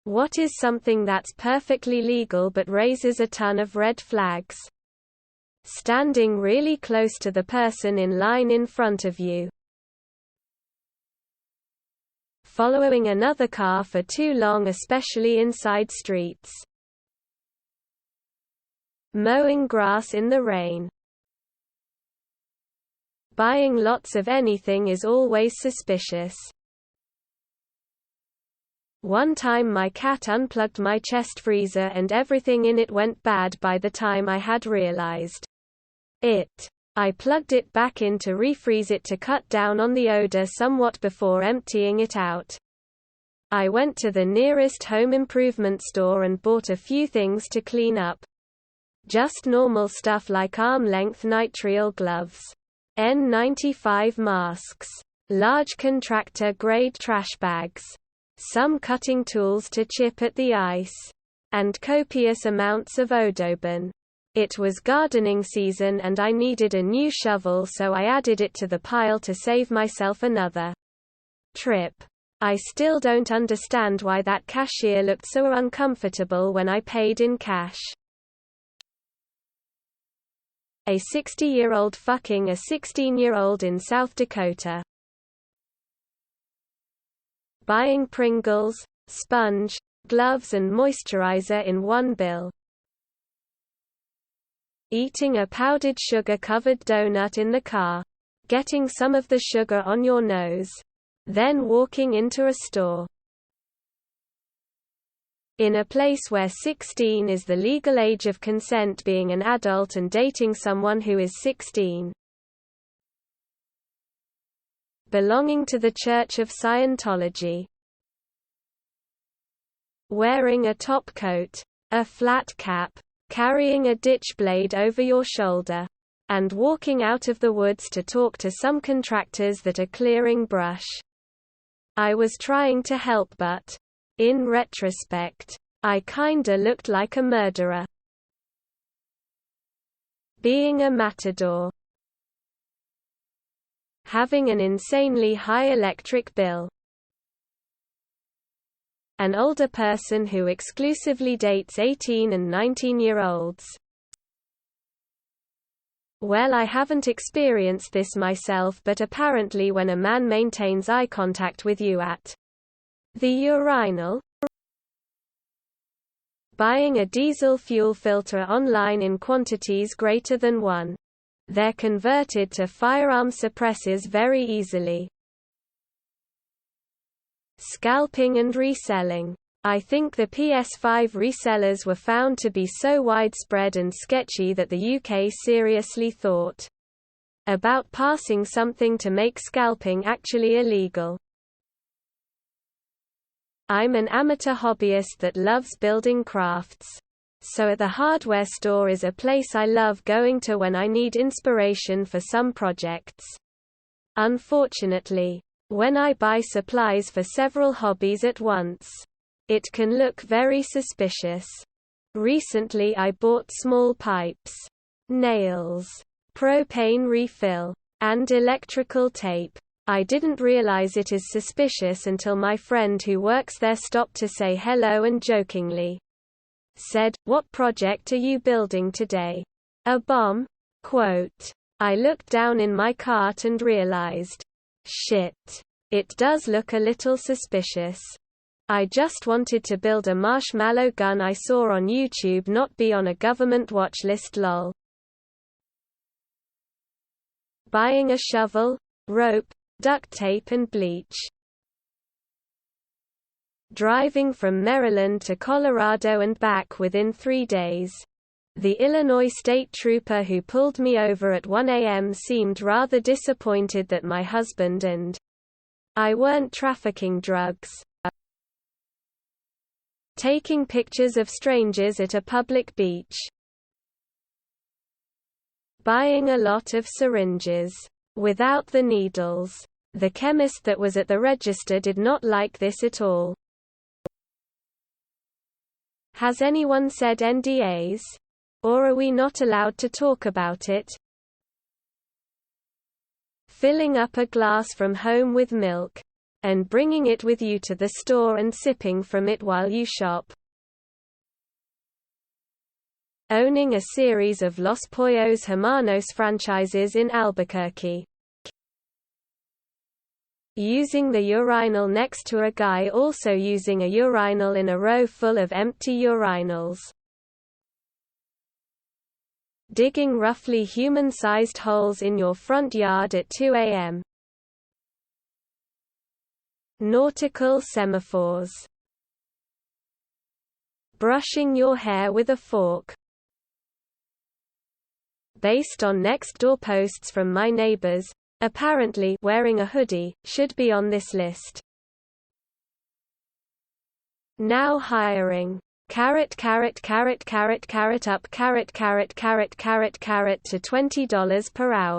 What is something that's perfectly legal but raises a ton of red flags? Standing really close to the person in line in front of you. Following another car for too long, especially inside streets. Mowing grass in the rain. Buying lots of anything is always suspicious. One time my cat unplugged my chest freezer and everything in it went bad by the time I had realized it. I plugged it back in to refreeze it to cut down on the odor somewhat before emptying it out. I went to the nearest home improvement store and bought a few things to clean up. Just normal stuff like arm-length nitrile gloves, N95 masks, large contractor-grade trash bags, some cutting tools to chip at the ice, and copious amounts of Odoban. It was gardening season and I needed a new shovel, so I added it to the pile to save myself another trip. I still don't understand why that cashier looked so uncomfortable when I paid in cash. A 60-year-old fucking a 16-year-old in South Dakota. Buying Pringles, sponge, gloves and moisturizer in one bill. Eating a powdered sugar-covered donut in the car. Getting some of the sugar on your nose. Then walking into a store. In a place where 16 is the legal age of consent, being an adult and dating someone who is 16. Belonging to the Church of Scientology. Wearing a top coat, a flat cap, carrying a ditch blade over your shoulder, and walking out of the woods to talk to some contractors that are clearing brush. I was trying to help, but in retrospect, I kinda looked like a murderer. Being a matador. Having an insanely high electric bill. An older person who exclusively dates 18 and 19-year-olds. Well, I haven't experienced this myself, but apparently when a man maintains eye contact with you at the urinal. Buying a diesel fuel filter online in quantities greater than 1. They're converted to firearm suppressors very easily. Scalping and reselling. I think the PS5 resellers were found to be so widespread and sketchy that the UK seriously thought about passing something to make scalping actually illegal. I'm an amateur hobbyist that loves building crafts. So the hardware store is a place I love going to when I need inspiration for some projects. Unfortunately, when I buy supplies for several hobbies at once, it can look very suspicious. Recently I bought small pipes, nails, propane refill, and electrical tape. I didn't realize it is suspicious until my friend who works there stopped to say hello and jokingly said, "What project are you building today? A bomb?" Quote. I looked down in my cart and realized, shit, it does look a little suspicious. I just wanted to build a marshmallow gun I saw on YouTube, not be on a government watch list lol. Buying a shovel, rope, duct tape and bleach. Driving from Maryland to Colorado and back within 3 days. The Illinois state trooper who pulled me over at 1 a.m. seemed rather disappointed that my husband and I weren't trafficking drugs. Taking pictures of strangers at a public beach. Buying a lot of syringes without the needles. The chemist that was at the register did not like this at all. Has anyone said NDAs? Or are we not allowed to talk about it? Filling up a glass from home with milk. and bringing it with you to the store and sipping from it while you shop. Owning a series of Los Pollos Hermanos franchises in Albuquerque. Using the urinal next to a guy also using a urinal in a row full of empty urinals. Digging roughly human-sized holes in your front yard at 2 a.m. Nautical semaphores. Brushing your hair with a fork. Based on next-door posts from my neighbors, apparently wearing a hoodie should be on this list. Now hiring. Carrot up carrot to $20 per hour.